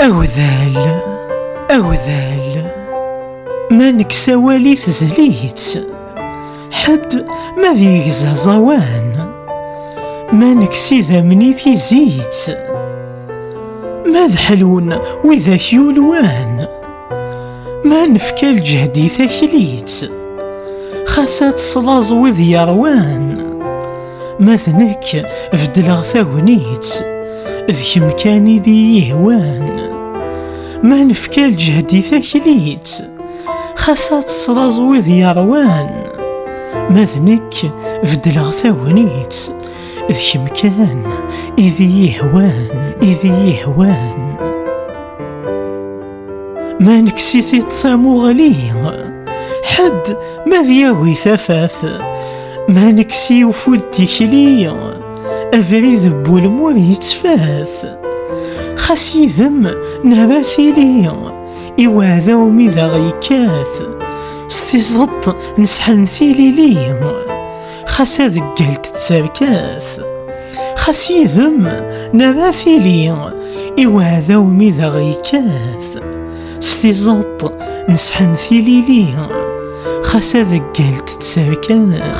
أوذال أوذال ما نكسى والي تزليت حد ما ذي زوان ما نكسي ذا في زيت ما ذ حلون وإذا كيولوان ما نفكى الجهدي ثكليت خاسات صلاز وذ يروان ما ذنك فدلغ ثاونيت ذي مكاني ذي يهوان ما نفكى الجهدي ثكليت خاسات صلاز وذ يروان ما ذنك فدلغ ثاونيت ذي مكان إذي يهوان ما نكسيتي الطامو غلي حد ما ذياوي ثفاث ما نكسي وفودي كلي أفريد بولمور يتفاث خاس يذم نباثي لي إواذا وميذا غيكاث ستيزط نسحن ثيلي لي خاس ذقلت تسركاث خاس يذم نباثي لي إواذا وميذا غيكاث ستيزط نسحن ثيلي لي خاس ذقلت تسركاث